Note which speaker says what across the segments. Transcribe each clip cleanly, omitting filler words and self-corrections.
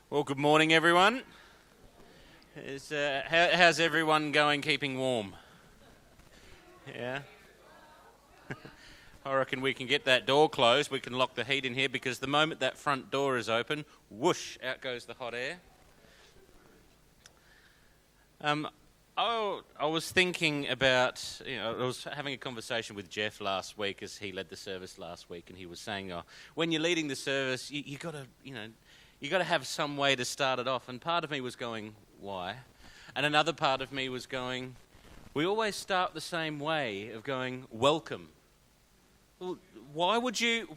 Speaker 1: Well, good morning, everyone. How's everyone going keeping warm? Yeah? I reckon we can get that door closed. We can lock the heat in here because the moment that front door is open, whoosh, out goes the hot air. I was thinking about, I was having a conversation with Jeff last week as he led the service last week, and he was saying, when you're leading the service, you got to have some way to start it off. And part of me was going, why? And another part of me was going, we always start the same way of going, welcome. Well, why would you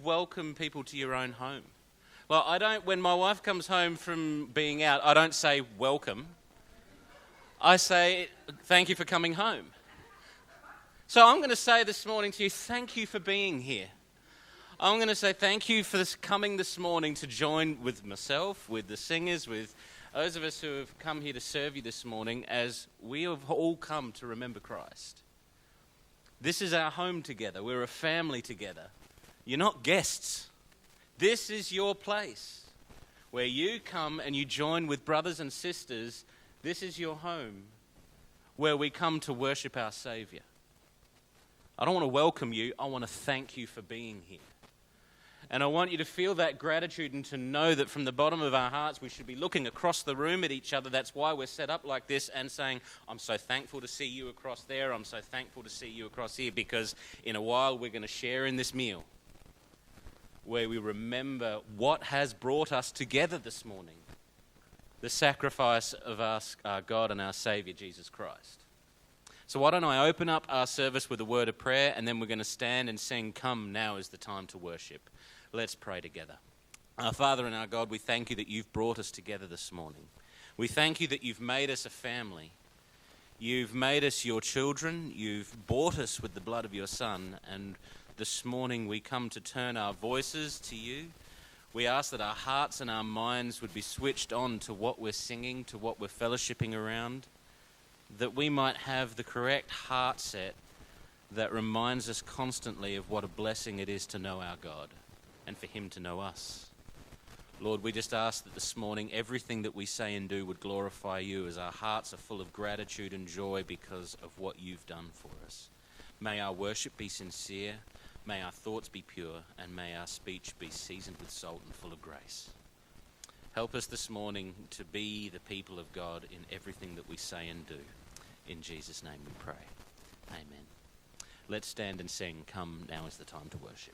Speaker 1: welcome people to your own home? Well, when my wife comes home from being out, I don't say welcome. I say, thank you for coming home. So I'm going to say this morning to you, thank you for being here. I'm going to say thank you for coming this morning to join with myself, with the singers, with those of us who have come here to serve you this morning as we have all come to remember Christ. This is our home together. We're a family together. You're not guests. This is your place where you come and you join with brothers and sisters. This is your home where we come to worship our Saviour. I don't want to welcome you. I want to thank you for being here. And I want you to feel that gratitude and to know that from the bottom of our hearts we should be looking across the room at each other. That's why we're set up like this and saying, I'm so thankful to see you across there. I'm so thankful to see you across here, because in a while we're going to share in this meal where we remember what has brought us together this morning. The sacrifice of our God and our Saviour, Jesus Christ. So why don't I open up our service with a word of prayer, and then we're going to stand and sing, Come, Now is the Time to Worship. Let's pray together. Our Father and our God, we thank you that you've brought us together this morning. We thank you that you've made us a family. You've made us your children. You've bought us with the blood of your Son. And this morning we come to turn our voices to you. We ask that our hearts and our minds would be switched on to what we're singing, to what we're fellowshipping around, that we might have the correct heart set that reminds us constantly of what a blessing it is to know our God and for him to know us. Lord, we just ask that this morning everything that we say and do would glorify you, as our hearts are full of gratitude and joy because of what you've done for us. May our worship be sincere. May our thoughts be pure, and may our speech be seasoned with salt and full of grace. Help us this morning to be the people of God in everything that we say and do. In Jesus' name we pray. Amen. Let's stand and sing, Come, Now is the Time to Worship.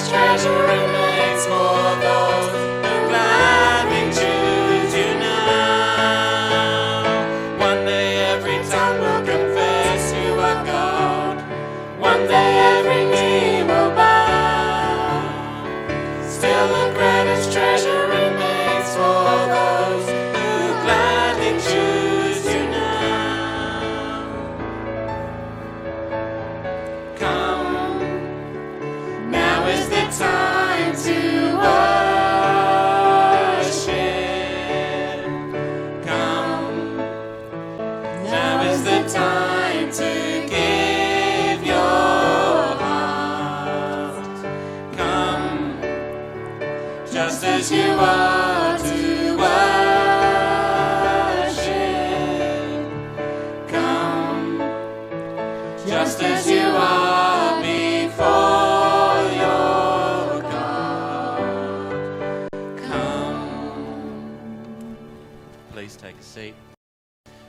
Speaker 2: Treasure remains.
Speaker 1: for those who gladly choose you now. One day every tongue will confess you are God. One day every knee will bow. Still the greatest treasure remains for those who gladly choose you now. Come, now is the time to worship. Come, now is the time to give your heart. Come, just as you are to worship. Come, just as you are before your God. Come. Please take a seat.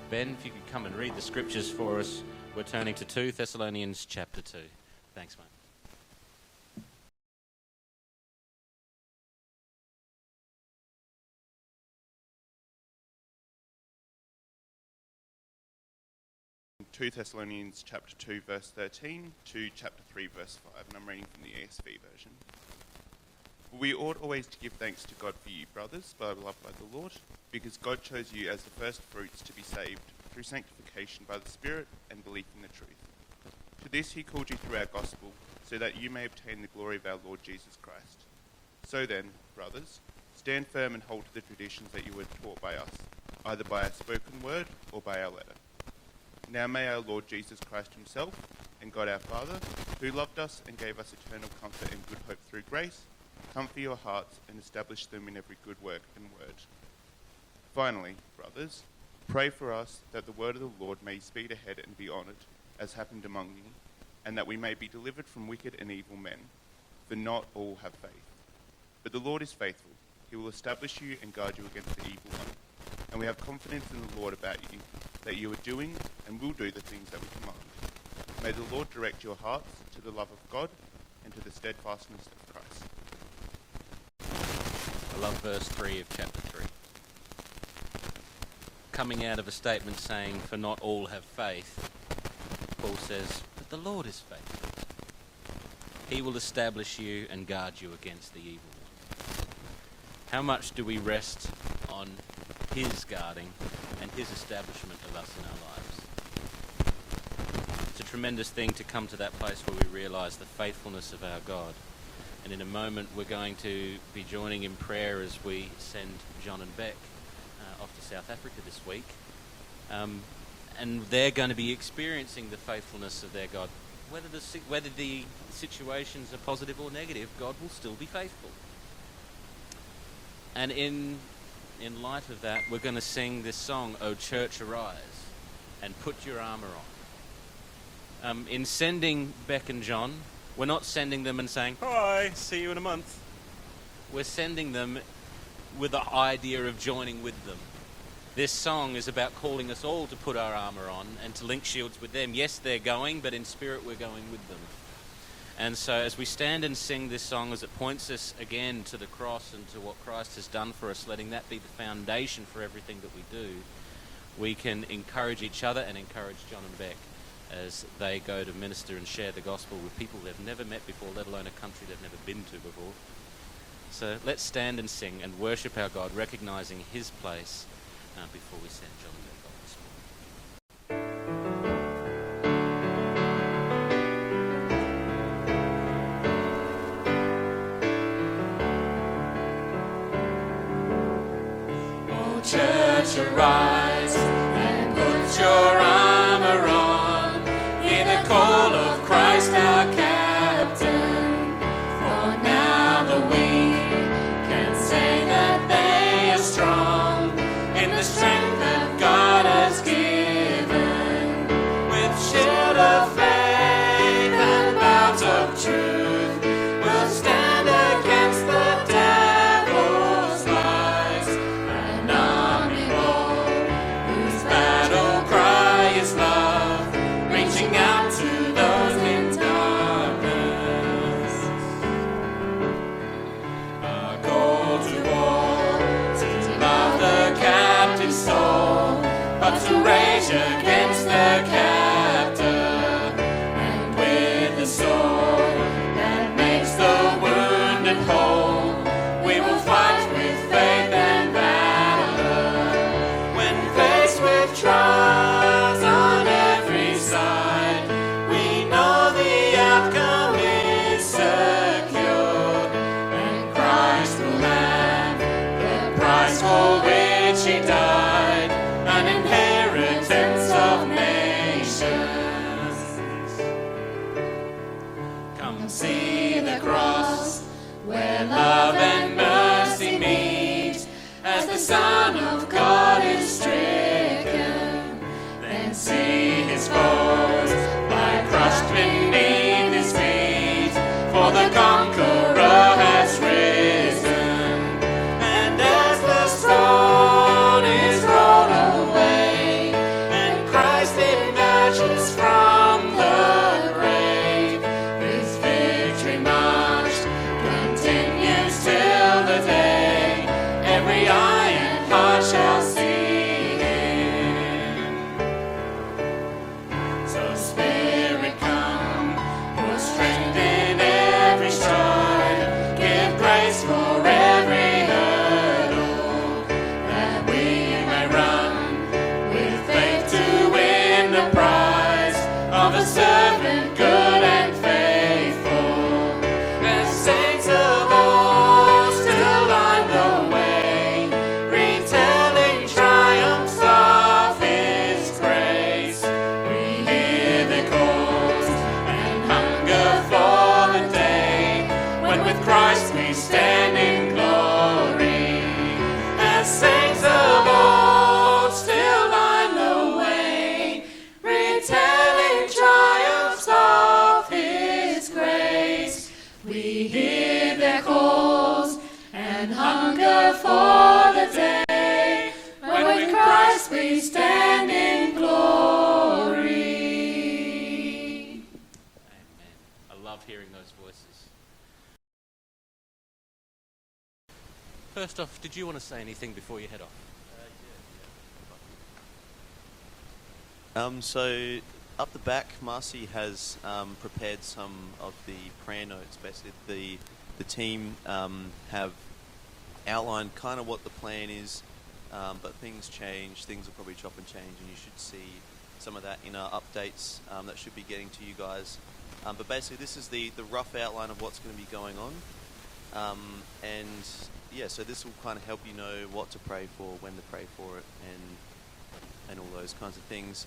Speaker 1: Ben, if you could come and read the scriptures for us. We're turning to 2 Thessalonians chapter 2. Thanks, mate.
Speaker 2: Two Thessalonians chapter 2 verse 13 to chapter 3 verse 5, and I'm reading from the ESV version. We ought always to give thanks to God for you, brothers, beloved by the Lord, because God chose you as the first fruits to be saved through sanctification by the Spirit and belief in the truth. To this he called you through our gospel, so that you may obtain the glory of our Lord Jesus Christ. So then, brothers, stand firm and hold to the traditions that you were taught by us, either by our spoken word or by our letter. Now may our Lord Jesus Christ himself and God our Father, who loved us and gave us eternal comfort and good hope through grace, comfort your hearts and establish them in every good work and word. Finally, brothers, pray for us that the word of the Lord may speed ahead and be honoured, as happened among you, and that we may be delivered from wicked and evil men, for not all have faith. But the Lord is faithful. He will establish you and guard you against the evil one. And we have confidence in the Lord about you, that you are doing and will do the things that we command. May the Lord direct your hearts to the love of God and to the steadfastness of Christ.
Speaker 1: I love verse 3 of chapter 3. Coming out of a statement saying, for not all have faith, Paul says, but the Lord is faithful. He will establish you and guard you against the evil one. How much do we rest on his guarding and his establishment of us in our lives? It's a tremendous thing to come to that place where we realise the faithfulness of our God. And in a moment we're going to be joining in prayer as we send Jon and Bek off to South Africa this week. And they're going to be experiencing the faithfulness of their God. Whether the situations are positive or negative, God will still be faithful. And in light of that, we're going to sing this song, O Church Arise, and put your armour on. In sending Bek and Jon, we're not sending them and saying, hi, see you in a month. We're sending them with the idea of joining with them. This song is about calling us all to put our armour on and to link shields with them. Yes, they're going, but in spirit we're going with them. And so as we stand and sing this song, as it points us again to the cross and to what Christ has done for us, letting that be the foundation for everything that we do, we can encourage each other and encourage Jon and Bek as they go to minister and share the gospel with people they've never met before, let alone a country they've never been to before. So let's stand and sing and worship our God, recognising his place before we send Jon and Bek off this morning. Oh, church, arise and put your armour on, hear the call of Christ our captain, for now the weak can say that they are strong in the strength that God has given, with shield of faith and belt of truth, we'll stand against the devil's lies, an army bold whose battle cry
Speaker 3: see the cross, where love and mercy meet, as the Son of God is stricken. Then see his foes lie crushed beneath his feet, for the conqueror has risen. And as the stone is rolled away, and Christ emerges from the grave, his victory march continues till the day every eye and heart shall see him. So Spirit come, put strength in every stride, give grace for every hurdle, that we may run with faith to win the prize of a servant good and faithful. As saints of old still line the way, retelling triumphs of his grace. We hear their calls and hunger for the day when with Christ we stand in glory. As saints of old still line the way, retelling triumphs of his grace. We hear their calls and hunger for the day when with Christ we stand in glory.
Speaker 1: Amen. I love hearing those voices. First off, did you want to say anything before you head off?
Speaker 4: So up the back, Marcy has prepared some of the prayer notes. Basically, the team have outlined kind of what the plan is, but things change. Things will probably chop and change, and you should see some of that in our updates that should be getting to you guys. But basically, this is the rough outline of what's going to be going on. And yeah, so this will kind of help you know what to pray for, when to pray for it, and all those kinds of things.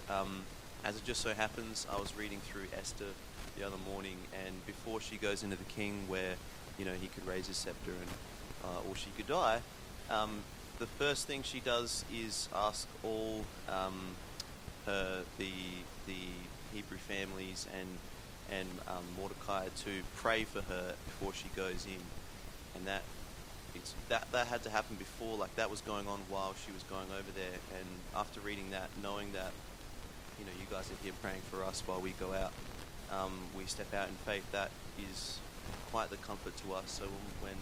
Speaker 4: As it just so happens, I was reading through Esther the other morning, and before she goes into the king, where he could raise his scepter and or she could die, the first thing she does is ask all the Hebrew families and Mordecai to pray for her before she goes in, and that had to happen before. Like, that was going on while she was going over there. And after reading that, knowing that you guys are here praying for us while we go out, we step out in faith, that is quite the comfort to us. So when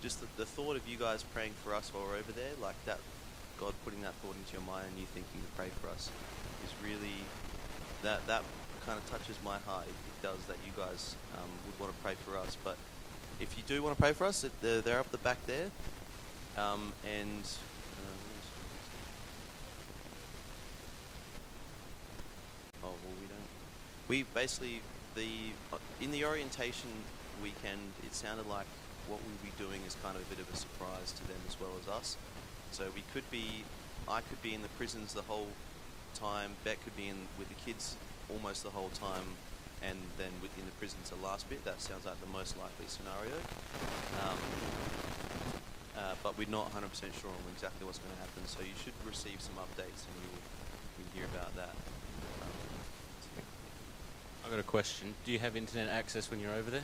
Speaker 4: just the thought of you guys praying for us while we're over there, like that, God putting that thought into your mind and you thinking to pray for us, is really that kind of touches my heart. It does, that you guys would want to pray for us. But if you do want to pray for us, they're up the back there. We basically, in the orientation weekend, it sounded like what we'll be doing is kind of a bit of a surprise to them as well as us. So I could be in the prisons the whole time, Bek could be in with the kids almost the whole time, and then within the prisons the last bit. That sounds like the most likely scenario. But we're not 100% sure on exactly what's going to happen, so you should receive some updates and you'll hear about that.
Speaker 1: I've got a question. Do you have internet access when you're over there?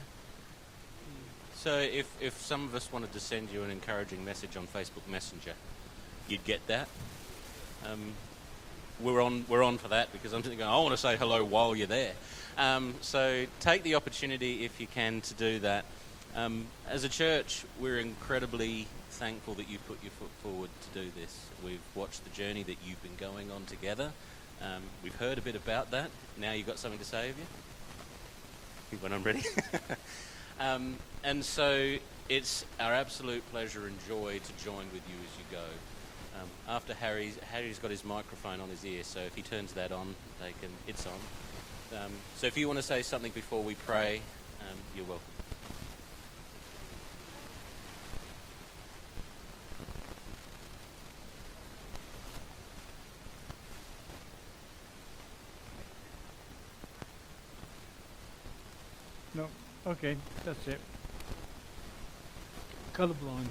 Speaker 1: So if some of us wanted to send you an encouraging message on Facebook Messenger, you'd get that? We're on for that, because I'm thinking, I want to say hello while you're there. So take the opportunity, if you can, to do that. As a church, we're incredibly thankful that you put your foot forward to do this. We've watched the journey that you've been going on together. We've heard a bit about that. Now you've got something to say, have you? When I'm ready. And so it's our absolute pleasure and joy to join with you as you go. After Harry's got his microphone on his ear, so if he turns that on, it's on. So if you want to say something before we pray, you're welcome.
Speaker 5: No, Okay, that's it. Colorblind.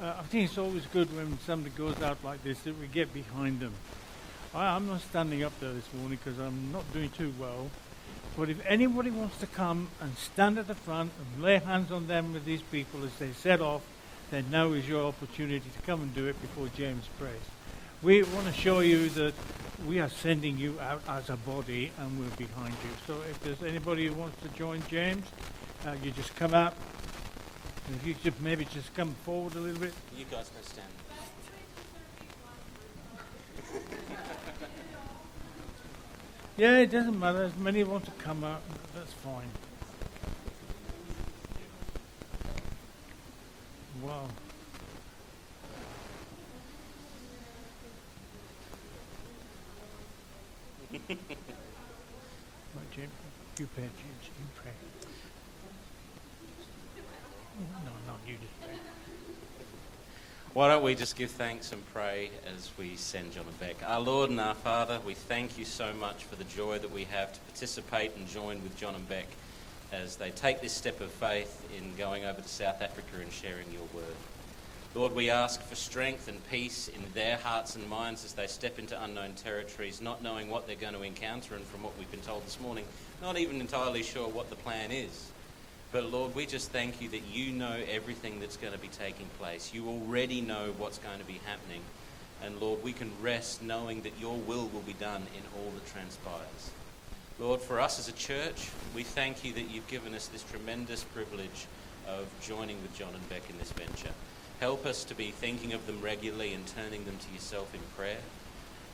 Speaker 5: I think it's always good when somebody goes out like this that we get behind them. I'm not standing up there this morning because I'm not doing too well. But if anybody wants to come and stand at the front and lay hands on them with these people as they set off, then now is your opportunity to come and do it before James prays. We want to show you that we are sending you out as a body and we're behind you. So if there's anybody who wants to join James, you just come out. And if you could maybe just come forward a little bit.
Speaker 1: You guys go stand.
Speaker 5: Yeah, it doesn't matter. As many want to come out, that's fine. Wow. Right, Jim, you pray, James. You pray. No, you just pray.
Speaker 1: Why don't we just give thanks and pray as we send Jon and Bek. Our Lord and our Father, we thank you so much for the joy that we have to participate and join with Jon and Bek as they take this step of faith in going over to South Africa and sharing your word. Lord, we ask for strength and peace in their hearts and minds as they step into unknown territories, not knowing what they're going to encounter, and from what we've been told this morning, not even entirely sure what the plan is. But Lord, we just thank you that you know everything that's going to be taking place. You already know what's going to be happening. And Lord, we can rest knowing that your will be done in all that transpires. Lord, for us as a church, we thank you that you've given us this tremendous privilege of joining with Jon and Bek in this venture. Help us to be thinking of them regularly and turning them to yourself in prayer.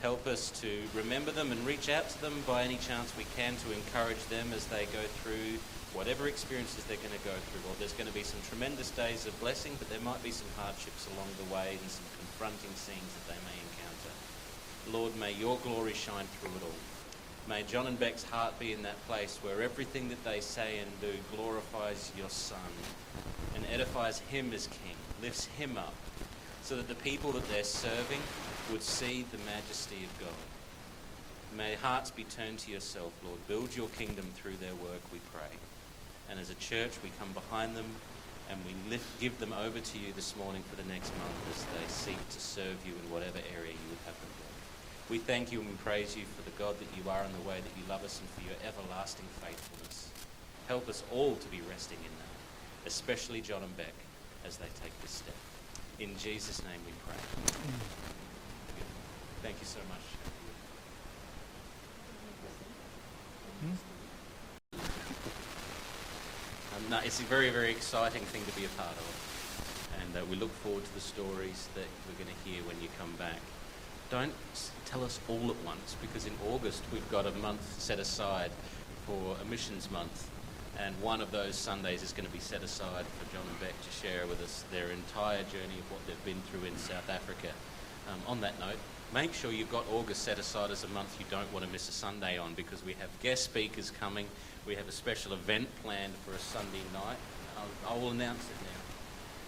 Speaker 1: Help us to remember them and reach out to them by any chance we can to encourage them as they go through whatever experiences they're going to go through. Lord, there's going to be some tremendous days of blessing, but there might be some hardships along the way and some confronting scenes that they may encounter. Lord, may your glory shine through it all. May Jon and Bek's heart be in that place where everything that they say and do glorifies your Son and edifies him as King, lifts him up, so that the people that they're serving would see the majesty of God. May hearts be turned to yourself, Lord. Build your kingdom through their work, we pray. And as a church, we come behind them and we give them over to you this morning for the next month as they seek to serve you in whatever area you would have them go. We thank you and we praise you for the God that you are and the way that you love us and for your everlasting faithfulness. Help us all to be resting in that, especially Jon and Bek as they take this step. In Jesus' name we pray. Thank you so much. No, it's a very, very exciting thing to be a part of. And we look forward to the stories that we're going to hear when you come back. Don't tell us all at once, because in August we've got a month set aside for a missions month. And one of those Sundays is going to be set aside for Jon and Bek to share with us their entire journey of what they've been through in South Africa. On that note, make sure you've got August set aside as a month you don't want to miss a Sunday on, because we have guest speakers coming. We have a special event planned for a Sunday night. I will announce it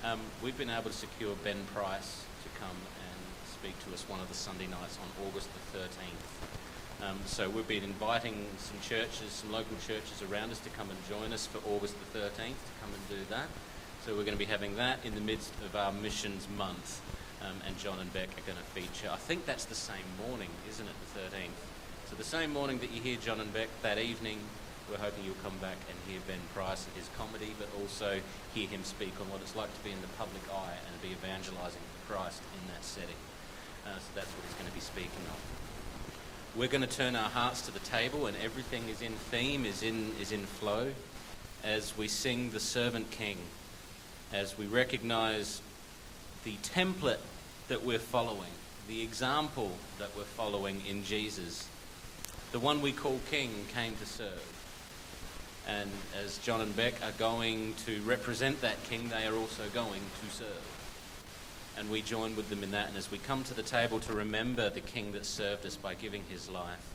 Speaker 1: now. We've been able to secure Ben Price to come and speak to us one of the Sunday nights on August the 13th. So we've been inviting some churches, some local churches around us to come and join us for August the 13th to come and do that. So we're going to be having that in the midst of our missions month. And Jon and Bek are going to feature. I think that's the same morning, isn't it, the 13th? So the same morning that you hear Jon and Bek, that evening, we're hoping you'll come back and hear Ben Price at his comedy, but also hear him speak on what it's like to be in the public eye and be evangelising for Christ in that setting. So that's what he's going to be speaking of. We're going to turn our hearts to the table, and everything is in theme, is in flow, as we sing the Servant King, as we recognise the template that we're following, the example that we're following in Jesus. The one we call King came to serve. And as Jon and Bek are going to represent that King, they are also going to serve. And we join with them in that. And as we come to the table to remember the King that served us by giving his life,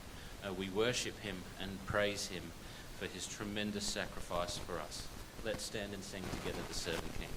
Speaker 1: we worship him and praise him for his tremendous sacrifice for us. Let's stand and sing together the Servant King.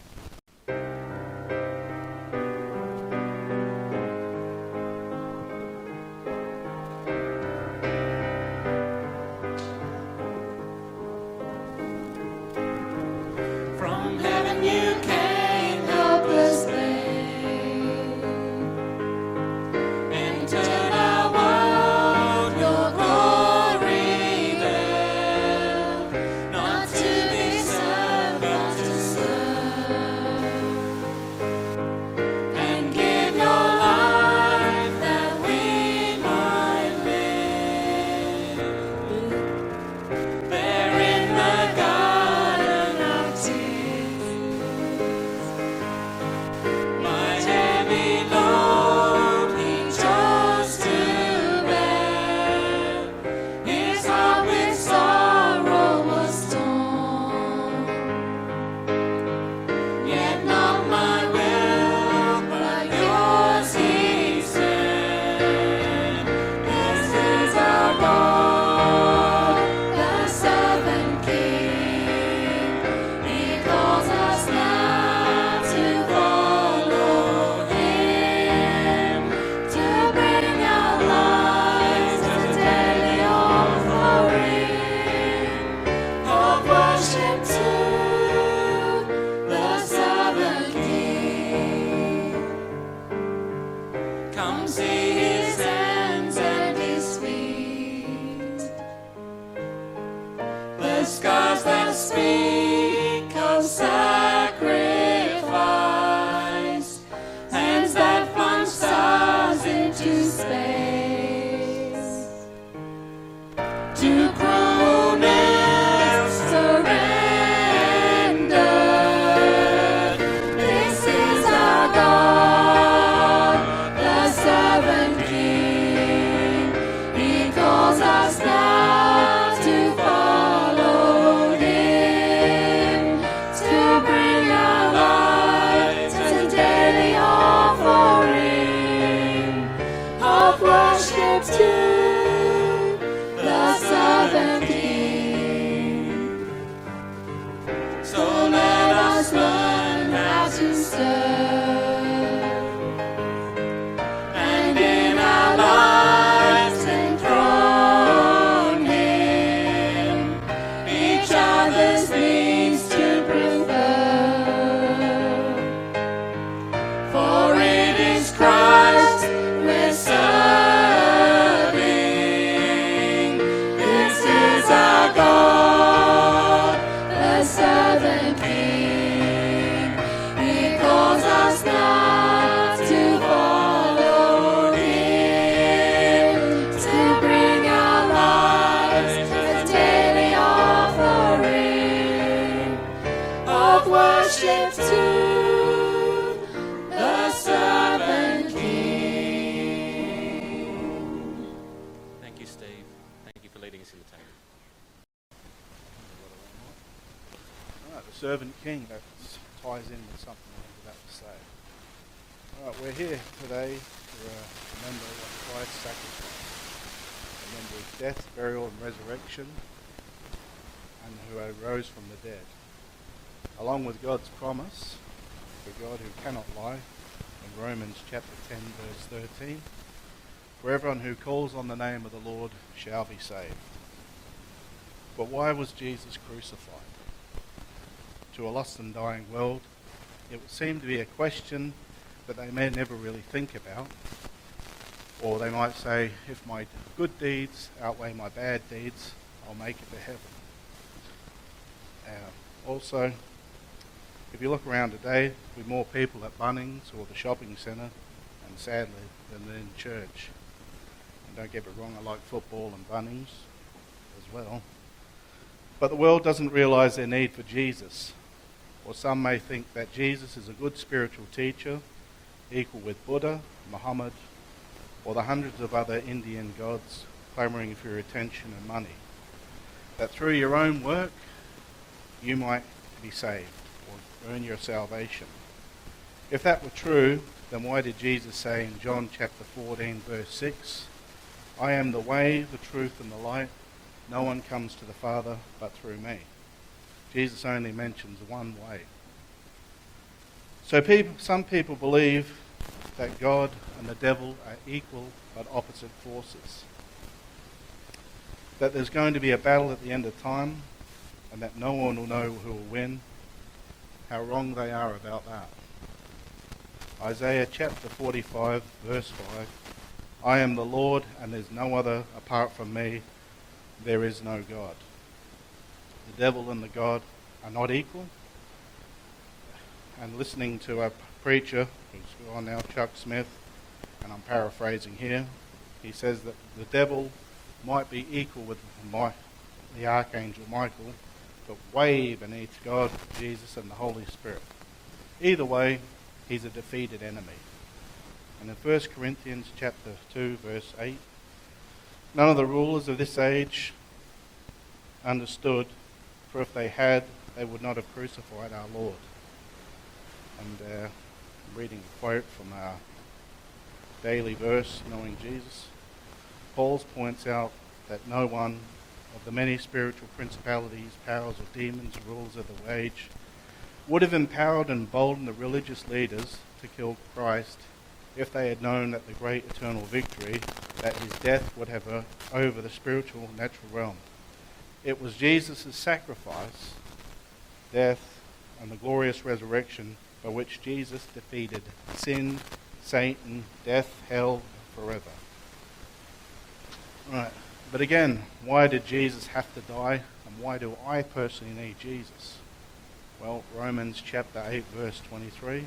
Speaker 3: the scars that speak of sacrifice, hands that plunge stars into space, to cruelness surrendered. This is our God, the servant King. He calls us now to follow Him, to bring our lives a daily offering of worship to the servant King. So let us learn how to serve, and in our lives enthrone Him, each other's needs to prefer. For it is Christ we're serving. This is our God, the servant King. He calls us now to follow Him, to bring our lives a daily offering of worship to the servant King.
Speaker 1: Thank you, Steve. Thank you for leading us in the table.
Speaker 6: Alright, the servant king, that ties in with something I was about to say. Alright, we're here today to remember what Christ sacrificed. Remember His death, burial and resurrection, and who arose from the dead. Along with God's promise, for God who cannot lie, in Romans chapter 10 verse 13, for everyone who calls on the name of the Lord shall be saved. But why was Jesus crucified? To a lost and dying world, it would seem to be a question that they may never really think about. Or they might say, if my good deeds outweigh my bad deeds, I'll make it to heaven. Also, if you look around today, with more people at Bunnings or the shopping centre, and sadly, than in church. And don't get me wrong, I like football and Bunnings as well. But the world doesn't realise their need for Jesus. Or some may think that Jesus is a good spiritual teacher, equal with Buddha, Muhammad, or the hundreds of other Indian gods clamouring for your attention and money. That through your own work, you might be saved or earn your salvation. If that were true, then why did Jesus say in John chapter 14 verse 6, I am the way, the truth and the light. No one comes to the Father but through me. Jesus only mentions one way. So some people believe that God and the devil are equal but opposite forces. That there's going to be a battle at the end of time and that no one will know who will win. How wrong they are about that. Isaiah chapter 45 verse 5, I am the Lord and there's no other apart from me. There is no God. The devil and the God are not equal. And listening to a preacher who's gone now, Chuck Smith, and I'm paraphrasing here, he says that the devil might be equal with the Archangel Michael, but way beneath God, Jesus and the Holy Spirit. Either way, he's a defeated enemy. And in 1 Corinthians chapter 2 verse 8, none of the rulers of this age understood, for if they had, they would not have crucified our Lord. And I'm reading a quote from our daily verse, Knowing Jesus. Paul points out that no one of the many spiritual principalities, powers or demons, rulers of the age, would have empowered and emboldened the religious leaders to kill Christ if they had known that the great eternal victory that his death would have over the spiritual natural realm. It was Jesus' sacrifice, death, and the glorious resurrection by which Jesus defeated sin, Satan, death, hell, forever. Right, But again, why did Jesus have to die? And why do I personally need Jesus? Well, Romans chapter 8, verse 23.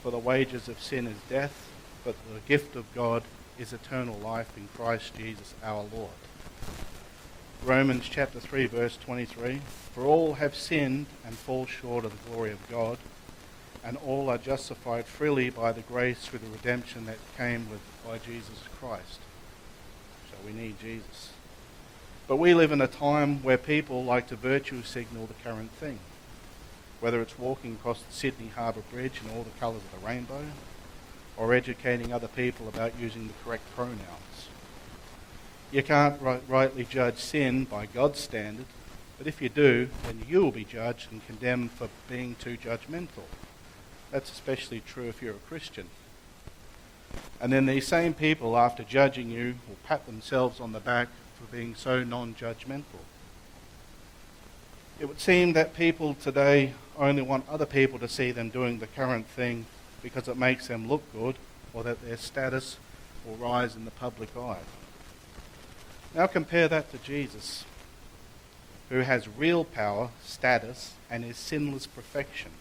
Speaker 6: For the wages of sin is death, but the gift of God is eternal life in Christ Jesus our Lord. Romans chapter 3, verse 23. For all have sinned and fall short of the glory of God, and all are justified freely by the grace through the redemption that came by Jesus Christ. So we need Jesus. But we live in a time where people like to virtue signal the current thing, whether it's walking across the Sydney Harbour Bridge in all the colours of the rainbow, or educating other people about using the correct pronouns. You can't rightly judge sin by God's standard, but if you do, then you will be judged and condemned for being too judgmental. That's especially true if you're a Christian. And then these same people, after judging you, will pat themselves on the back for being so non-judgmental. It would seem that people today only want other people to see them doing the current thing because it makes them look good, or that their status will rise in the public eye. Now compare that to Jesus, who has real power, status, and is sinless perfection,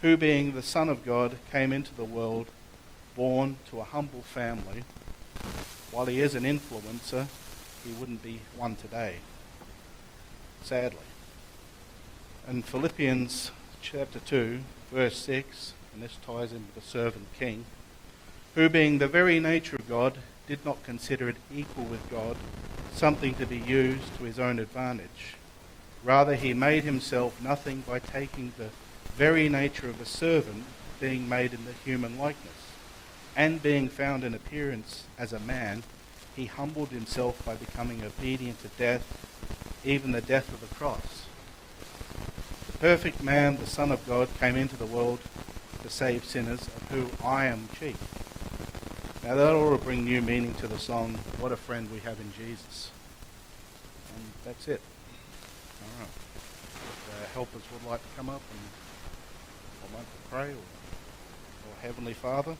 Speaker 6: who being the Son of God came into the world, born to a humble family. While he is an influencer, he wouldn't be one today, sadly. In Philippians chapter 2, verse 6, and this ties in with the servant king, who being the very nature of God, did not consider it equal with God, something to be used to his own advantage. Rather, he made himself nothing by taking the very nature of a servant, being made in the human likeness. And being found in appearance as a man, he humbled himself by becoming obedient to death, even the death of the cross. The perfect man, the Son of God, came into the world to save sinners, of whom I am chief. Now that ought to bring new meaning to the song, What a Friend We Have in Jesus. And that's it. All right. If helpers would like to come up and I'd like to pray, or Heavenly Father,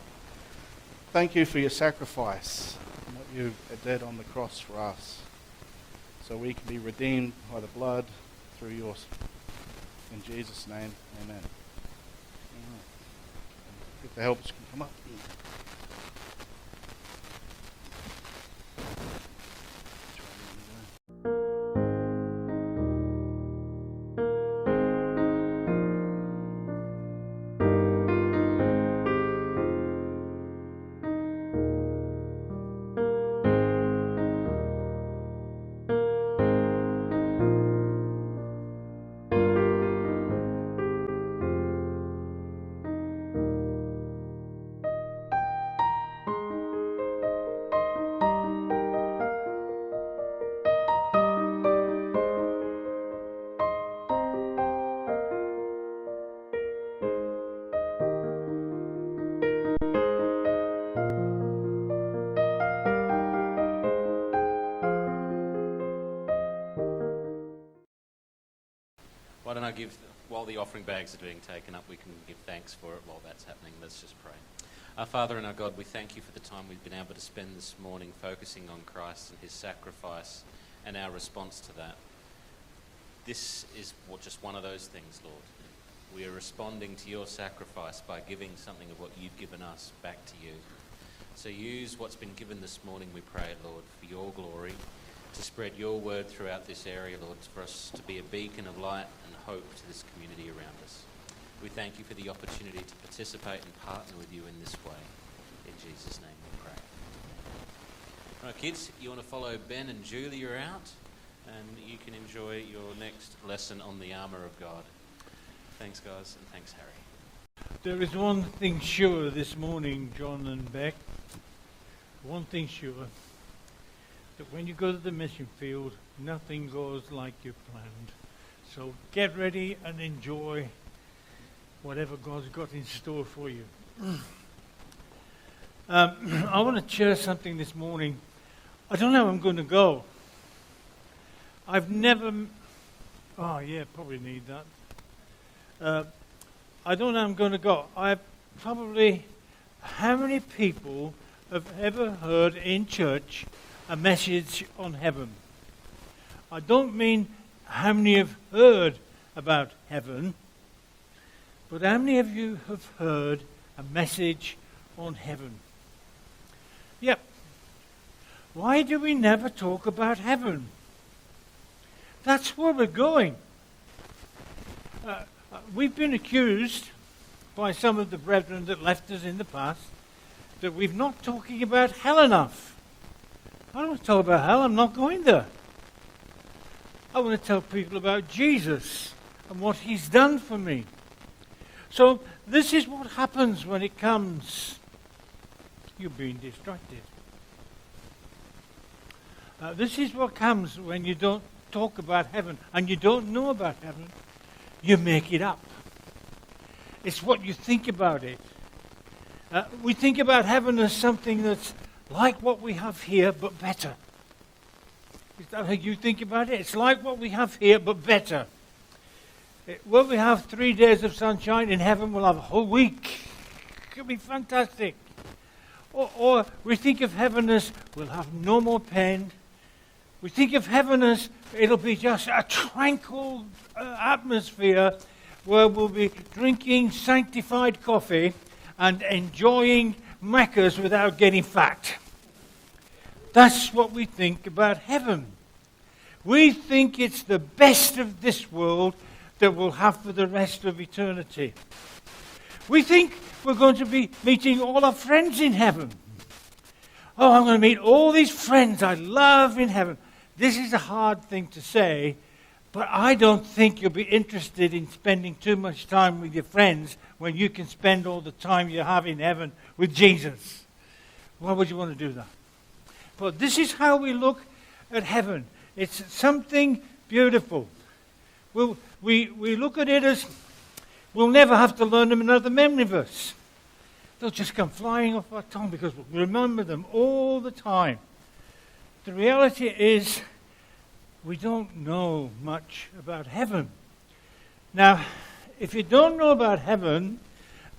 Speaker 6: thank you for your sacrifice and what you did on the cross for us, so we can be redeemed by the blood through yours. In Jesus' name, amen. All right. If the helpers can come up.
Speaker 1: Why don't I while the offering bags are being taken up, we can give thanks for it while that's happening. Let's just pray. Our Father and our God, we thank you for the time we've been able to spend this morning focusing on Christ and his sacrifice and our response to that. This is just one of those things, Lord. We are responding to your sacrifice by giving something of what you've given us back to you. So use what's been given this morning, we pray, Lord, for your glory, to spread your word throughout this area, Lord, for us to be a beacon of light and hope to this community around us. We thank you for the opportunity to participate and partner with you in this way. In Jesus' name we pray. All right, kids, you want to follow Ben and Julia out, and you can enjoy your next lesson on the armour of God. Thanks, guys, and thanks, Harry.
Speaker 5: There is one thing sure this morning, Jon and Bek. One thing sure, that when you go to the mission field, nothing goes like you planned. So get ready and enjoy whatever God's got in store for you. I want to share something this morning. I don't know how I'm going to go. I've never... Oh, yeah, probably need that. I don't know how I'm going to go. How many people have ever heard in church a message on heaven. I don't mean how many have heard about heaven, but how many of you have heard a message on heaven? Yep. Why do we never talk about heaven? That's where we're going. We've been accused by some of the brethren that left us in the past that we're not talking about hell enough. I don't want to talk about hell. I'm not going there. I want to tell people about Jesus and what he's done for me. So this is what happens when it comes. You're being distracted. This is what comes when you don't talk about heaven and you don't know about heaven. You make it up. It's what you think about it. We think about heaven as something that's like what we have here, but better. Is that how you think about it? It's like what we have here, but better. Where we have 3 days of sunshine, in heaven we'll have a whole week. It'll be fantastic. Or we think of heaven as we'll have no more pain. We think of heaven as it'll be just a tranquil atmosphere where we'll be drinking sanctified coffee and enjoying Maccas without getting fat. That's what we think about heaven. We think it's the best of this world that we'll have for the rest of eternity. We think we're going to be meeting all our friends in heaven. Oh, I'm going to meet all these friends I love in heaven. This is a hard thing to say, but I don't think you'll be interested in spending too much time with your friends when you can spend all the time you have in heaven with Jesus. Why would you want to do that? But this is how we look at heaven. It's something beautiful. We look at it as we'll never have to learn them another memory verse. They'll just come flying off our tongue because we'll remember them all the time. The reality is we don't know much about heaven. Now, if you don't know about heaven,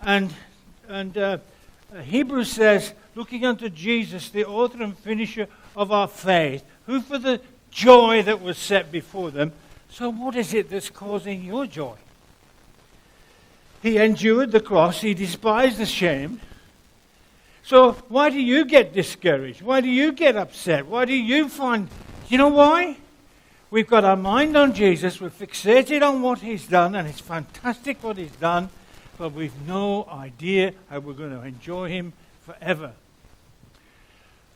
Speaker 5: and Hebrews says, looking unto Jesus, the author and finisher of our faith, who for the joy that was set before them. So what is it that's causing your joy? He endured the cross. He despised the shame. So why do you get discouraged? Why do you get upset? Why do you find... You know why? We've got our mind on Jesus. We're fixated on what he's done, and it's fantastic what he's done, but we've no idea how we're going to enjoy him forever.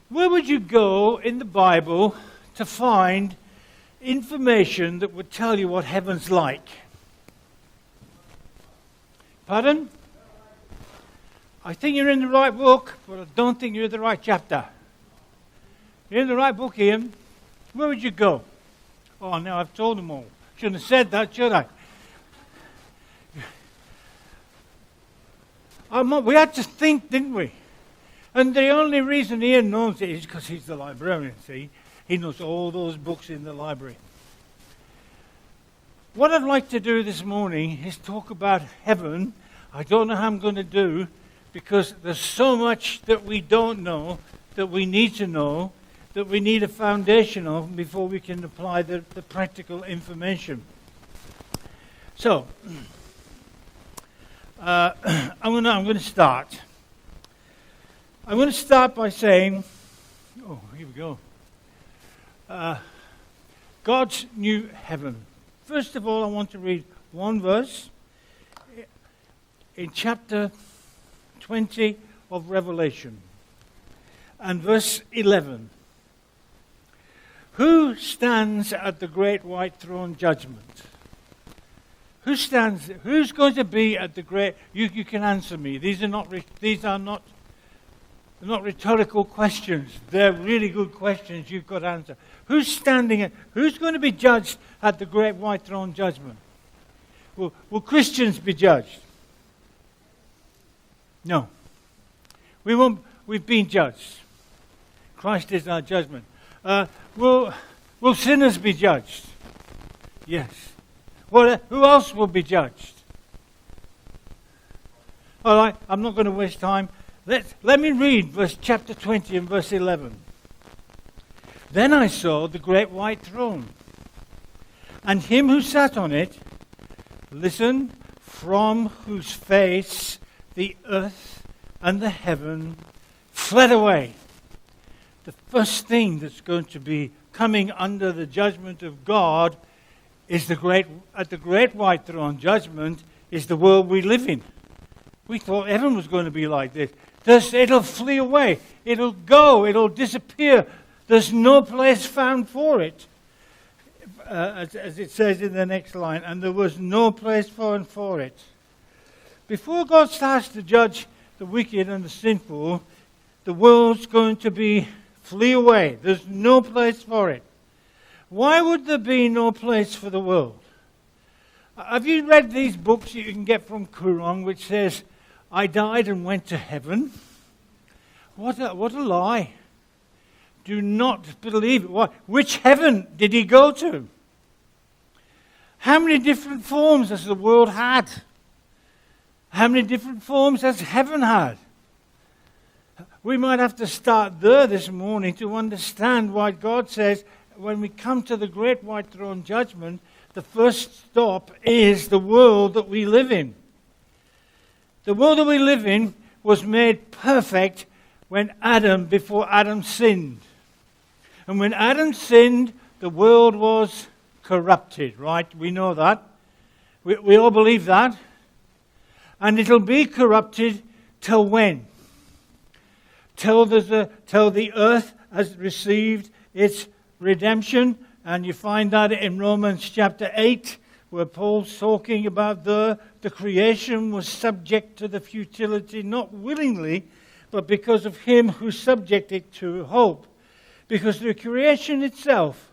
Speaker 5: Where would you go in the Bible to find information that would tell you what heaven's like? Pardon? I think you're in the right book, but I don't think you're in the right chapter. You're in the right book, Ian. Where would you go? Oh, now I've told them all. Shouldn't have said that, should I? We had to think, didn't we? And the only reason Ian knows it is because he's the librarian, see? He knows all those books in the library. What I'd like to do this morning is talk about heaven. I don't know how I'm going to do, because there's so much that we don't know, that we need to know, that we need a foundation of before we can apply the practical information. So, I'm going to start. I'm going to start by saying, oh, here we go. God's new heaven. First of all, I want to read one verse in chapter 20 of Revelation and verse 11. Who stands at the great white throne judgment? Who stands? Who's going to be at the great? You can answer me. These are not rhetorical questions. They're really good questions. You've got to answer. Who's standing? Who's going to be judged at the great white throne judgment? Will Christians be judged? No. We won't. We've been judged. Christ is our judgment. Will sinners be judged? Yes. Who else will be judged? All right, I'm not going to waste time. Let me read chapter 20 and verse 11. Then I saw the great white throne, and him who sat on it, listen, from whose face the earth and the heaven fled away. The first thing that's going to be coming under the judgment of God is the great white throne judgment is the world we live in. We thought heaven was going to be like this. It'll flee away. It'll go. It'll disappear. There's no place found for it. As it says in the next line, and there was no place found for it. Before God starts to judge the wicked and the sinful, the world's going to flee away. There's no place for it. Why would there be no place for the world? Have you read these books you can get from Qur'an which says, I died and went to heaven? What a lie. Do not believe it. Which heaven did he go to? How many different forms has the world had? How many different forms has heaven had? We might have to start there this morning to understand why God says when we come to the great white throne judgment, the first stop is the world that we live in. The world that we live in was made perfect before Adam sinned. And when Adam sinned, the world was corrupted, right? We know that. We all believe that. And it'll be corrupted till when? Till the earth has received its redemption. And you find that in Romans chapter 8, where Paul's talking about the creation was subject to the futility, not willingly, but because of him who subjected to hope. Because the creation itself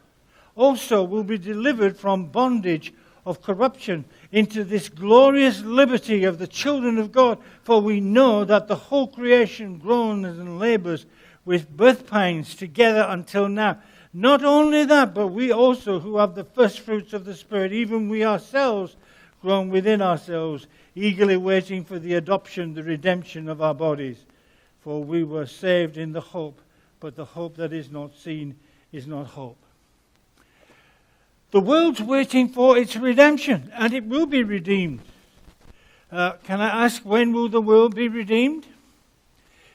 Speaker 5: also will be delivered from bondage of corruption into this glorious liberty of the children of God. For we know that the whole creation groans and labors with birth pains together until now. Not only that, but we also who have the first fruits of the Spirit, even we ourselves groan within ourselves, eagerly waiting for the adoption, the redemption of our bodies. For we were saved in the hope, but the hope that is not seen is not hope. The world's waiting for its redemption, and it will be redeemed. Can I ask, when will the world be redeemed?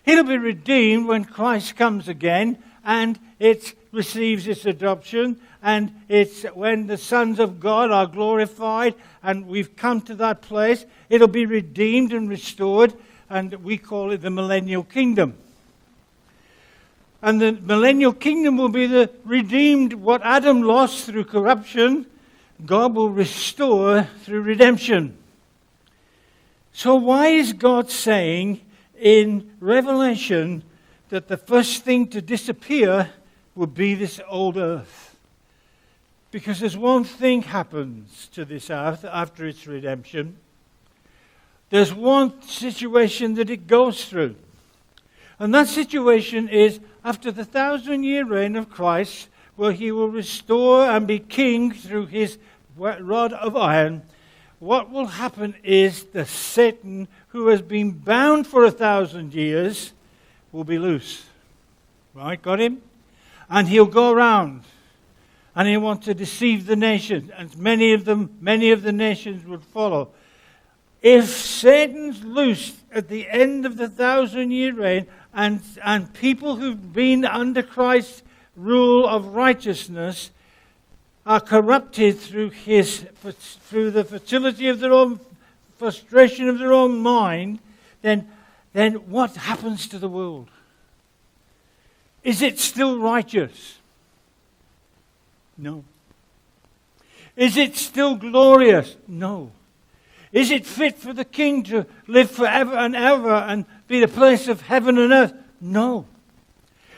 Speaker 5: It'll be redeemed when Christ comes again, and it receives its adoption, and it's when the sons of God are glorified, and we've come to that place. It'll be redeemed and restored, and we call it the millennial kingdom. And the millennial kingdom will be the redeemed. What Adam lost through corruption, God will restore through redemption. So why is God saying in Revelation that the first thing to disappear will be this old earth? Because there's one thing happens to this earth after its redemption. There's one situation that it goes through. And that situation is after the 1,000-year reign of Christ, where he will restore and be king through his rod of iron. What will happen is the Satan, who has been bound for 1,000 years, will be loose. Right, got him? And he'll go around, and he'll want to deceive the nations, and many of the nations would follow. If Satan's loosed at the end of the 1,000-year reign, and people who've been under Christ's rule of righteousness are corrupted through the fertility of their own frustration of their own mind, then what happens to the world? Is it still righteous? No. Is it still glorious? No. Is it fit for the king to live forever and ever and be the place of heaven and earth? No.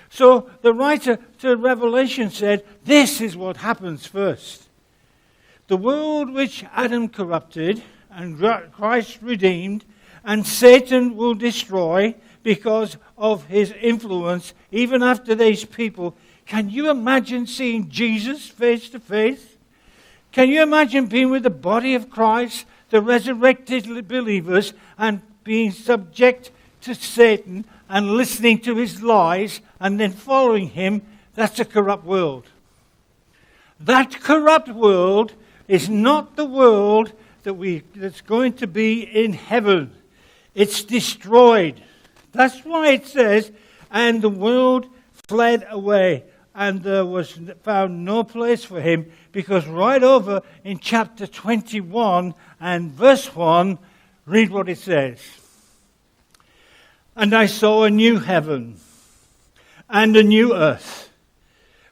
Speaker 5: So the writer to Revelation said, this is what happens first. The world which Adam corrupted and Christ redeemed and Satan will destroy because of his influence even after these people. Can you imagine seeing Jesus face to face? Can you imagine being with the body of Christ, the resurrected believers, and being subject to Satan and listening to his lies and then following him That's a corrupt world. That corrupt world is not the world that's going to be in heaven. It's destroyed. That's why it says, and the world fled away, and there was found no place for him, because right over in chapter 21 and verse 1, read what it says. And I saw a new heaven and a new earth,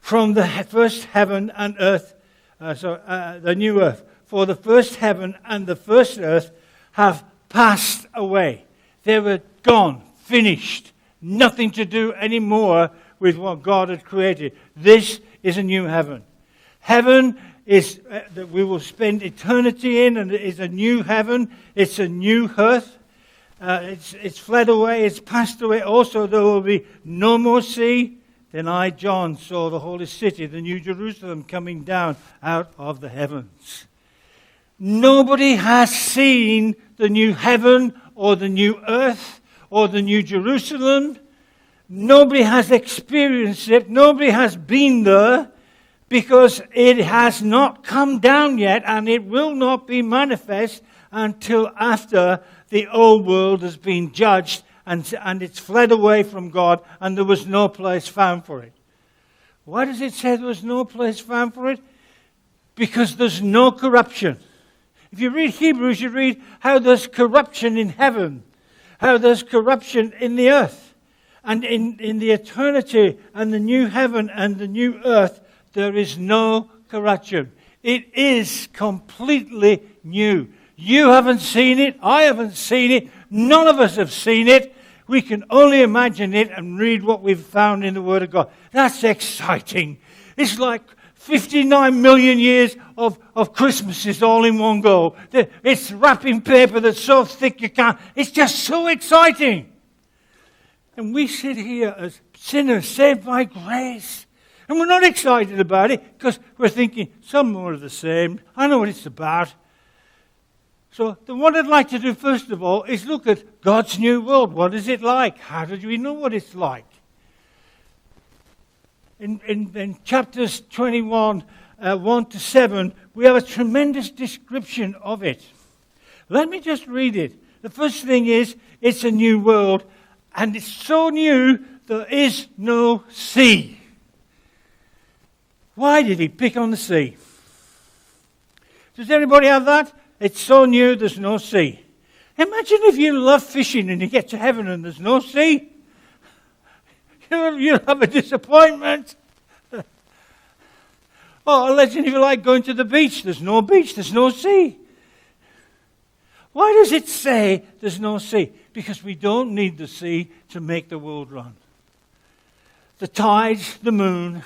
Speaker 5: from the first heaven and earth, the new earth. For the first heaven and the first earth have passed away. They were gone, finished. Nothing to do anymore with what God had created. This is a new heaven. Heaven is that we will spend eternity in, and it is a new heaven. It's a new earth. It's fled away. It's passed away. Also, there will be no more sea. Then I, John, saw the holy city, the new Jerusalem, coming down out of the heavens. Nobody has seen the new heaven or the new earth or the new Jerusalem. Nobody has experienced it. Nobody has been there, because it has not come down yet, and it will not be manifest until after the old world has been judged and it's fled away from God, and there was no place found for it. Why does it say there was no place found for it? Because there's no corruption. If you read Hebrews, you read how there's corruption in heaven, how there's corruption in the earth. And in the eternity and the new heaven and the new earth, there is no corruption. It is completely new. You haven't seen it. I haven't seen it. None of us have seen it. We can only imagine it and read what we've found in the Word of God. That's exciting. It's like 59 million years of Christmases all in one go. It's wrapping paper that's so thick you can't. It's just so exciting. And we sit here as sinners saved by grace. And we're not excited about it because we're thinking, some more of the same. I know what it's about. So what I'd like to do first of all is look at God's new world. What is it like? How do we know what it's like? In chapters 21, 1 to 7, we have a tremendous description of it. Let me just read it. The first thing is, it's a new world, and it's so new, there is no sea. Why did he pick on the sea? Does anybody have that? It's so new, there's no sea. Imagine if you love fishing and you get to heaven and there's no sea. You'll have a disappointment. Oh, imagine if you like going to the beach. There's no beach, there's no sea. Why does it say there's no sea? Because we don't need the sea to make the world run. The tides, the moon,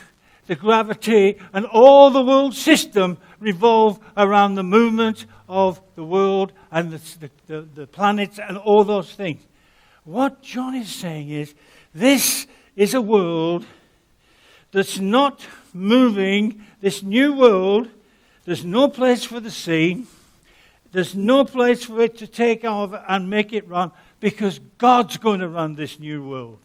Speaker 5: the gravity, and all the world system revolve around the movement of the world and the planets and all those things. What John is saying is, this is a world that's not moving. This new world, there's no place for the sea. There's no place for it to take over and make it run, because God's going to run this new world.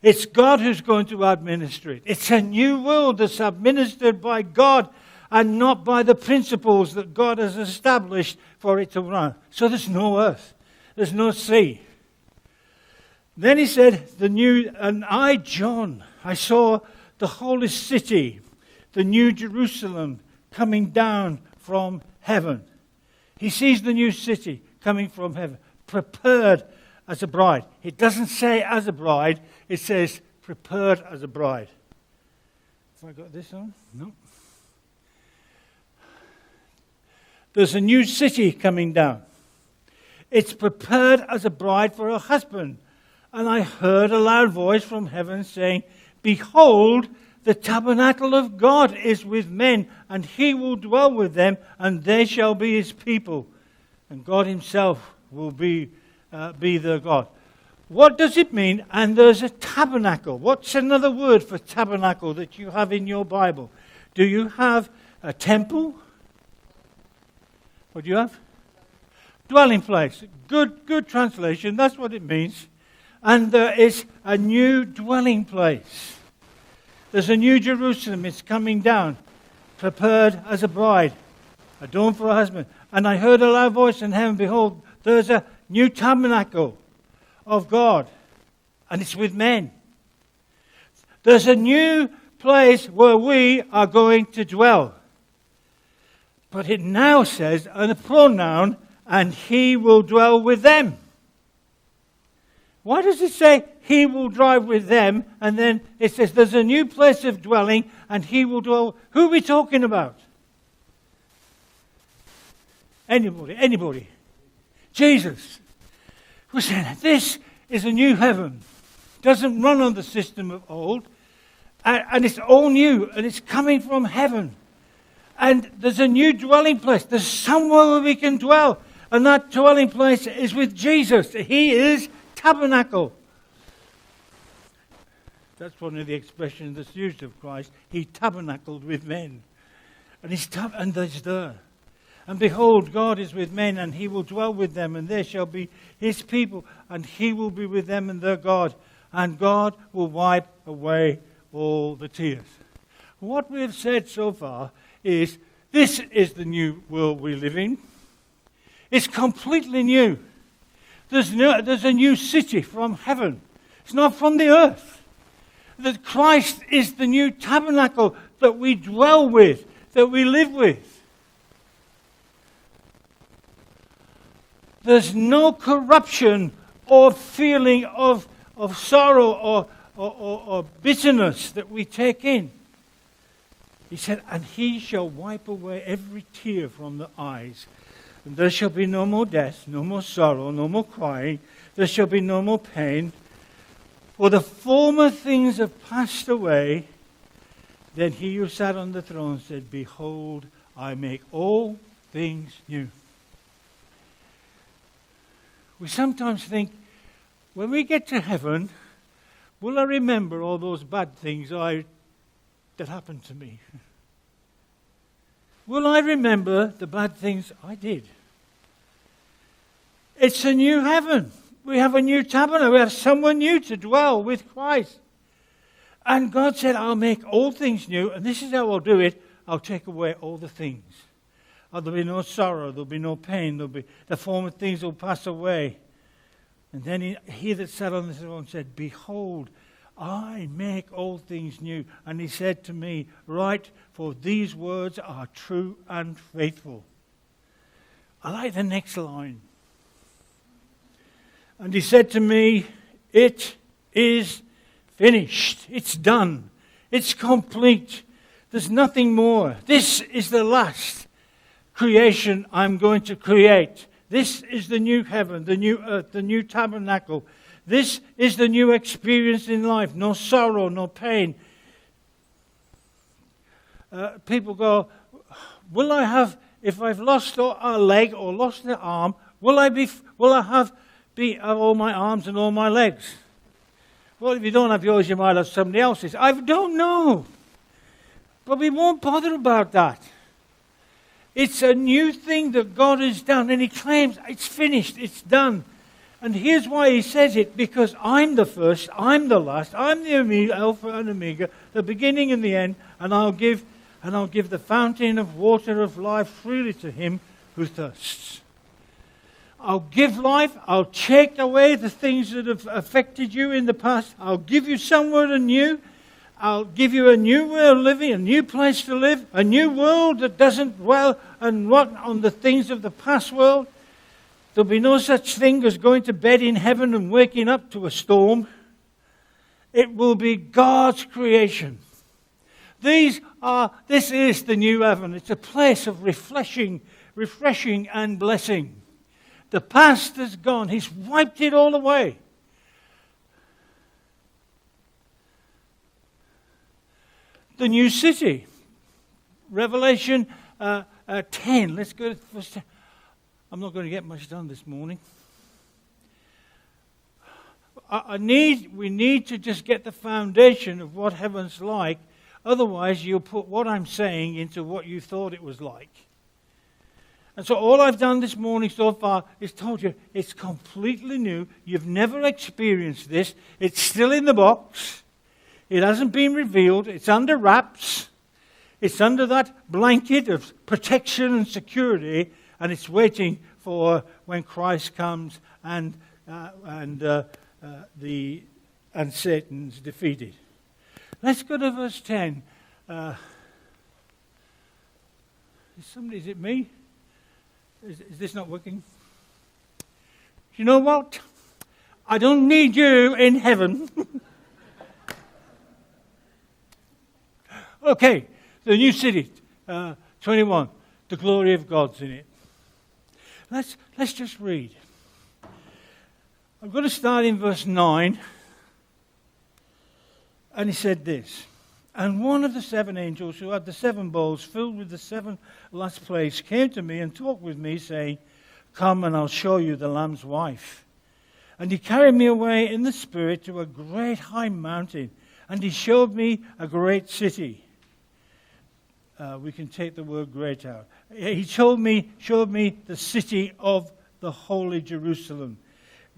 Speaker 5: It's God who's going to administer it. It's a new world that's administered by God and not by the principles that God has established for it to run. So there's no earth. There's no sea. Then he said, and I, John, I saw the holy city, the new Jerusalem, coming down from heaven. He sees the new city coming from heaven, prepared as a bride. It doesn't say as a bride, it says prepared as a bride. Have I got this on? No. There's a new city coming down. It's prepared as a bride for her husband. And I heard a loud voice from heaven saying, behold, the tabernacle of God is with men, and he will dwell with them, and they shall be his people. And God himself will be their God. What does it mean? And there's a tabernacle. What's another word for tabernacle that you have in your Bible? Do you have a temple? What do you have? Dwelling place. Good translation. That's what it means. And there is a new dwelling place. There's a new Jerusalem. It's coming down, prepared as a bride, adorned for a husband. And I heard a loud voice in heaven, behold, there's a new tabernacle of God, and it's with men. There's a new place where we are going to dwell. But it now says, and a pronoun, and he will dwell with them. Why does it say he will dwell with them, and then it says there's a new place of dwelling, and he will dwell? Who are we talking about? Anybody. Jesus. We're saying this is a new heaven. Doesn't run on the system of old. And it's all new, and it's coming from heaven. And there's a new dwelling place. There's somewhere where we can dwell. And that dwelling place is with Jesus. He is tabernacle. That's one of the expressions that's used of Christ. He tabernacled with men. And he's there. And behold, God is with men, and he will dwell with them, and they shall be his people, and he will be with them and their God. And God will wipe away all the tears. What we have said so far is this is the new world we live in. It's completely new. There's a new city from heaven. It's not from the earth. That Christ is the new tabernacle that we dwell with, that we live with. There's no corruption or feeling of sorrow or bitterness that we take in. He said, and he shall wipe away every tear from the eyes. And there shall be no more death, no more sorrow, no more crying. There shall be no more pain. For the former things have passed away. Then he who sat on the throne said, behold, I make all things new. We sometimes think, when we get to heaven, will I remember all those bad things that happened to me? Will I remember the bad things I did? It's a new heaven. We have a new tabernacle. We have someone new to dwell with Christ. And God said, I'll make all things new, and this is how I'll do it. I'll take away all the things. There'll be no sorrow, there'll be no pain, the former things will pass away. And then he that sat on the throne said, behold, I make all things new. And he said to me, write, for these words are true and faithful. I like the next line. And he said to me, it is finished. It's done. It's complete. There's nothing more. This is the last creation I'm going to create. This is the new heaven, the new earth, the new tabernacle. This is the new experience in life. No sorrow, no pain. People go, will I have, if I've lost a leg or lost an arm, will I have all my arms and all my legs? Well, if you don't have yours, you might have somebody else's. I don't know. But we won't bother about that. It's a new thing that God has done, and he claims it's finished, it's done. And here's why he says it, because I'm the first, I'm the last, I'm the Alpha and Omega, the beginning and the end, and I'll give the fountain of water of life freely to him who thirsts. I'll give life, I'll take away the things that have affected you in the past, I'll give you somewhere new, I'll give you a new way of living, a new place to live, a new world that doesn't dwell and rot on the things of the past world. There'll be no such thing as going to bed in heaven and waking up to a storm. It will be God's creation. This is the new heaven. It's a place of refreshing and blessing. The past is gone. He's wiped it all away. The new city. Revelation 10. Let's go to verse 10. I'm not going to get much done this morning. We need to just get the foundation of what heaven's like. Otherwise, you'll put what I'm saying into what you thought it was like. And so all I've done this morning so far is told you it's completely new. You've never experienced this. It's still in the box. It hasn't been revealed. It's under wraps. It's under that blanket of protection and security, and it's waiting for when Christ comes and Satan's defeated. Let's go to verse 10. Is it me? Is this not working? You know what? I don't need you in heaven. Okay, the new city, 21. The glory of God's in it. Let's just read. I'm going to start in verse 9. And he said this. And one of the 7 angels who had the 7 bowls filled with the 7 last plagues came to me and talked with me, saying, Come and I'll show you the Lamb's wife. And he carried me away in the Spirit to a great high mountain, and he showed me a great city. We can take the word great out. He showed me the city of the holy Jerusalem,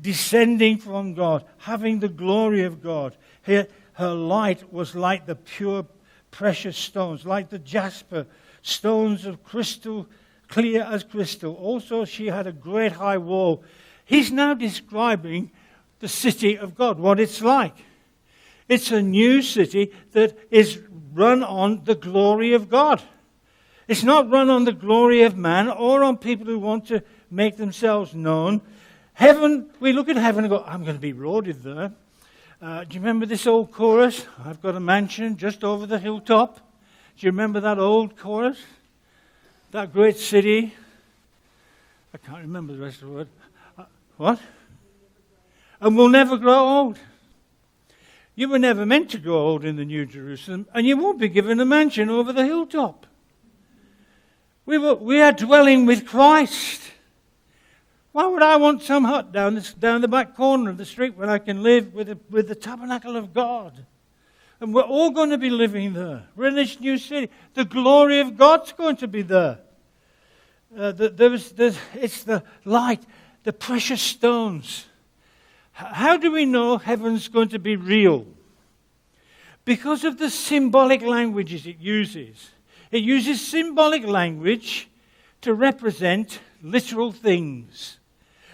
Speaker 5: descending from God, having the glory of God. Her light was like the pure precious stones, like the jasper, stones of crystal, clear as crystal. Also she had a great high wall. He's now describing the city of God, what it's like. It's a new city that is run on the glory of God. It's not run on the glory of man or on people who want to make themselves known. Heaven, we look at heaven and go, I'm going to be rewarded there. Do you remember this old chorus? I've got a mansion just over the hilltop. Do you remember that old chorus? That great city. I can't remember the rest of the word. What? And we'll never grow old. You were never meant to grow old in the New Jerusalem, and you won't be given a mansion over the hilltop. We are dwelling with Christ. Why would I want some hut down the back corner of the street when I can live with the tabernacle of God? And we're all going to be living there. We're in this new city. The glory of God's going to be there. It's the light, the precious stones. How do we know heaven's going to be real? Because of the symbolic languages it uses. It uses symbolic language to represent literal things.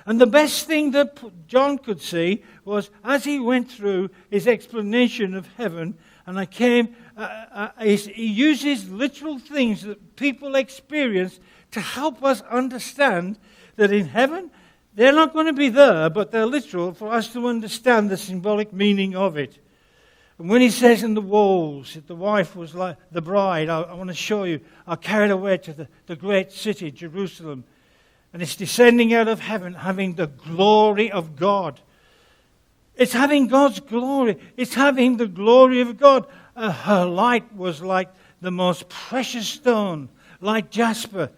Speaker 5: And the best thing that John could see was, as he went through his explanation of heaven, and he uses literal things that people experience to help us understand that in heaven, they're not going to be there, but they're literal for us to understand the symbolic meaning of it. And when he says in the walls that the wife was like the bride, I want to show you, are carried away to the great city, Jerusalem. And it's descending out of heaven, having the glory of God. It's having God's glory. It's having the glory of God. Her light was like the most precious stone, like jasper.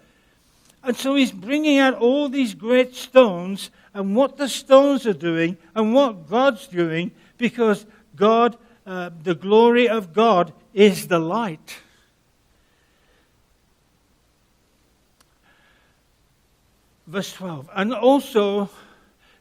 Speaker 5: And so he's bringing out all these great stones and what the stones are doing and what God's doing, because God, the glory of God is the light. Verse 12. And also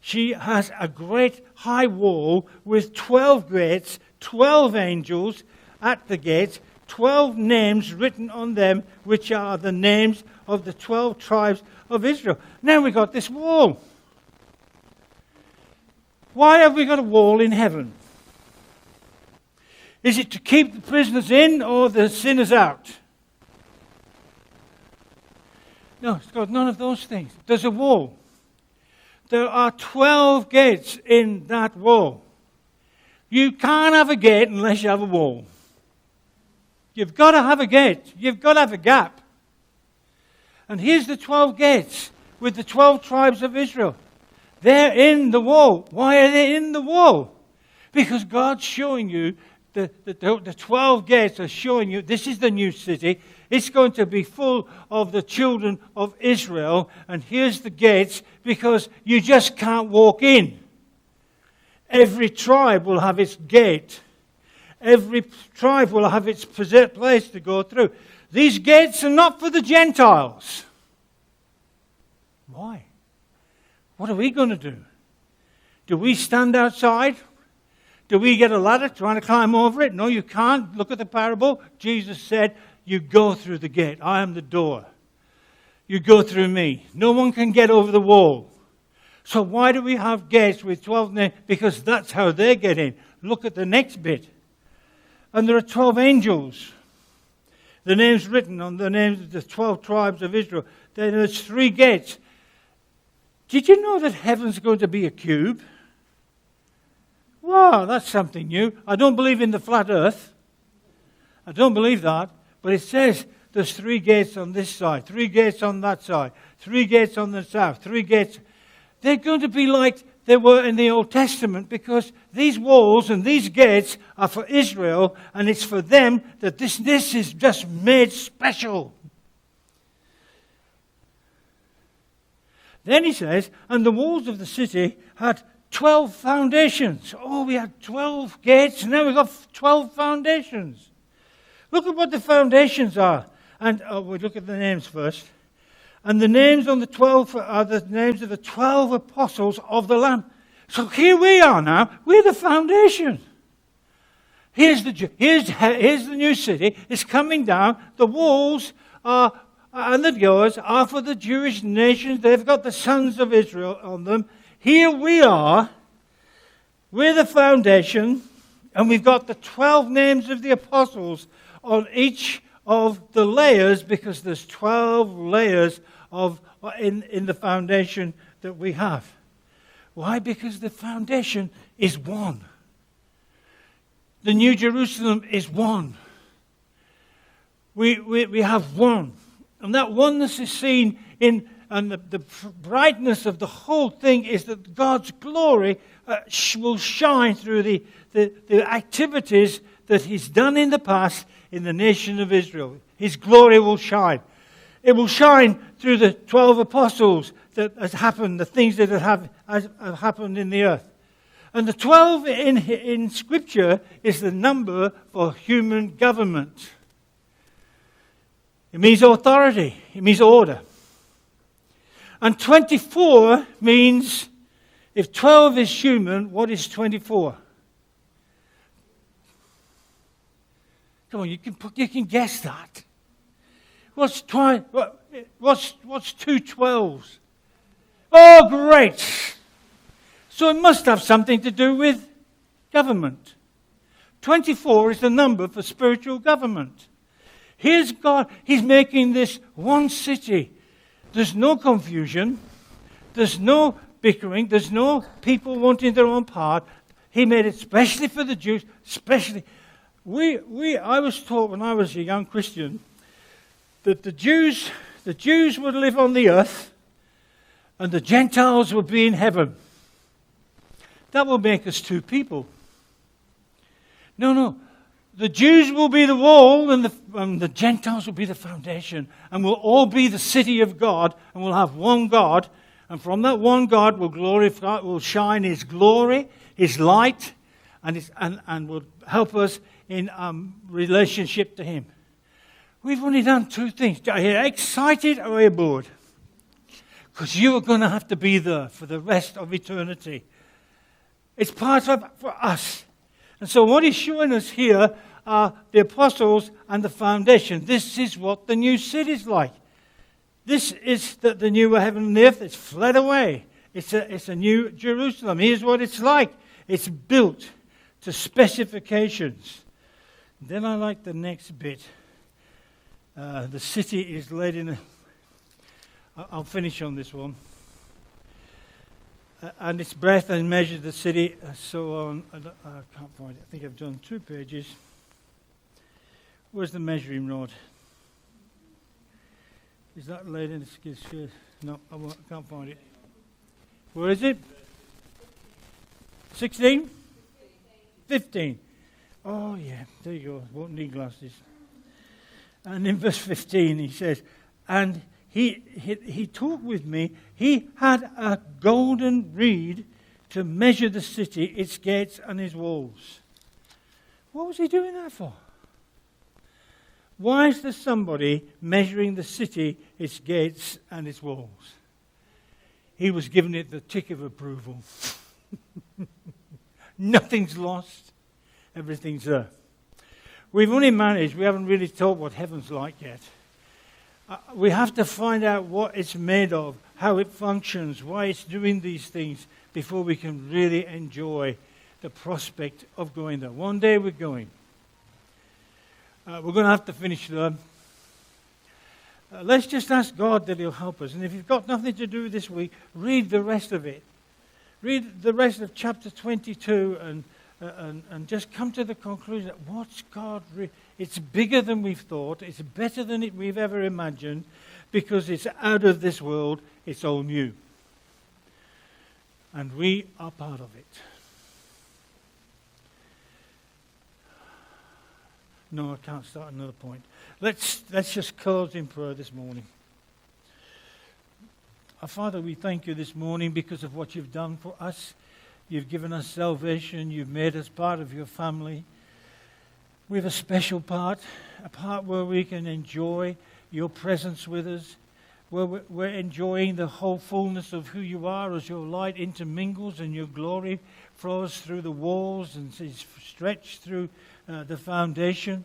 Speaker 5: she has a great high wall with 12 gates, 12 angels at the gates, 12 names written on them, which are the names of the 12 tribes of Israel. Now we've got this wall. Why have we got a wall in heaven? Is it to keep the prisoners in or the sinners out? No, it's got none of those things. There's a wall. There are 12 gates in that wall. You can't have a gate unless you have a wall. You've got to have a gate. You've got to have a gap. And here's the 12 gates with the 12 tribes of Israel. They're in the wall. Why are they in the wall? Because God's showing you, the 12 gates are showing you, this is the new city. It's going to be full of the children of Israel. And here's the gates, because you just can't walk in. Every tribe will have its gate. Every tribe will have its place to go through. These gates are not for the Gentiles. Why? What are we going to do? Do we stand outside? Do we get a ladder trying to climb over it? No, you can't. Look at the parable. Jesus said, you go through the gate. I am the door. You go through me. No one can get over the wall. So why do we have gates with 12 names? Because that's how they get in. Look at the next bit. And there are 12 angels. The names written on the names of the 12 tribes of Israel. Then there's 3 gates. Did you know that heaven's going to be a cube? Wow, that's something new. I don't believe in the flat earth. I don't believe that. But it says there's 3 gates on this side, 3 gates on that side, 3 gates on the south, 3 gates. They're going to be like they were in the Old Testament, because these walls and these gates are for Israel, and it's for them that this is just made special. Then he says, and the walls of the city had 12 foundations. Oh, we had 12 gates, and now we've got 12 foundations. Look at what the foundations are. And we'll look at the names first. And the names on the 12 are the names of the 12 apostles of the Lamb. So here we are now. We're the foundation. Here's the new city. It's coming down. The walls are, and the doors are for the Jewish nations. They've got the sons of Israel on them. Here we are. We're the foundation. And we've got the 12 names of the apostles on each of the layers, because there's 12 layers in the foundation that we have. Why? Because the foundation is one. The New Jerusalem is one. We have one. And that oneness is seen in, and the brightness of the whole thing is that God's glory will shine through the activities that He's done in the past in the nation of Israel. His glory will shine. It will shine through the 12 apostles that has happened, the things that have happened in the earth. And the 12 in Scripture is the number for human government. It means authority. It means order. And 24 means, if 12 is human, what is 24? Come on, you can guess that. What's 2 12s? Oh, great. So it must have something to do with government. 24 is the number for spiritual government. Here's God. He's making this one city. There's no confusion. There's no bickering. There's no people wanting their own part. He made it specially for the Jews, specially. I was taught when I was a young Christian that the Jews would live on the earth and the Gentiles would be in heaven. That will make us 2 people. No. The Jews will be the wall and the Gentiles will be the foundation. And we'll all be the city of God, and we'll have one God. And from that one God will shine His glory, His light, and will help us in relationship to Him. We've only done 2 things. Are you excited or are you bored? Because you are going to have to be there for the rest of eternity. It's part of for us. And so what He's showing us here are the apostles and the foundation. This is what the new city is like. This is the new heaven and the earth. It's fled away. It's a new Jerusalem. Here's what it's like. It's built to specifications. Then I like the next bit. The city is laid in I'll finish on this one. And its breadth and measure the city, so on. I can't find it. I think I've done 2 pages. Where's the measuring rod? Is that laid in the skid? No, I can't find it. Where is it? 16? 15. Oh, yeah, there you go. Won't need glasses. And in verse 15 he says, and he talked with me. He had a golden reed to measure the city, its gates and its walls. What was he doing that for? Why is there somebody measuring the city, its gates and its walls? He was giving it the tick of approval. Nothing's lost. Everything's there. We haven't really taught what heaven's like yet. We have to find out what it's made of, how it functions, why it's doing these things before we can really enjoy the prospect of going there. One day we're going. We're going to have to finish there. Let's just ask God that He'll help us. And if you've got nothing to do this week, read the rest of it. Read the rest of chapter 22 and just come to the conclusion that what's God... It's bigger than we've thought. It's better than we've ever imagined because it's out of this world. It's all new. And we are part of it. No, I can't start another point. Let's just close in prayer this morning. Our Father, we thank you this morning because of what you've done for us. You've given us salvation. You've made us part of your family. We have a special part, a part where we can enjoy your presence with us, where we're enjoying the whole fullness of who you are as your light intermingles and your glory flows through the walls and is stretched through the foundation.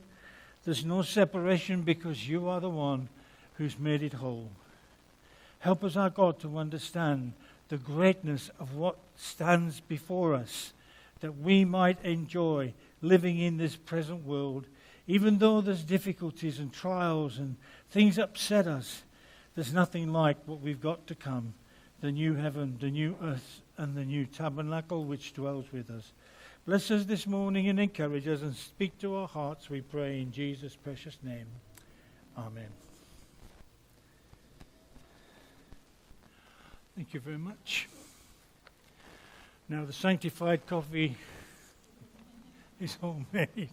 Speaker 5: There's no separation because you are the one who's made it whole. Help us, our God, to understand the greatness of what stands before us, that we might enjoy living in this present world. Even though there's difficulties and trials and things upset us, there's nothing like what we've got to come, the new heaven, the new earth, and the new tabernacle which dwells with us. Bless us this morning and encourage us and speak to our hearts, we pray in Jesus' precious name. Amen. Thank you very much. Now the sanctified coffee is homemade.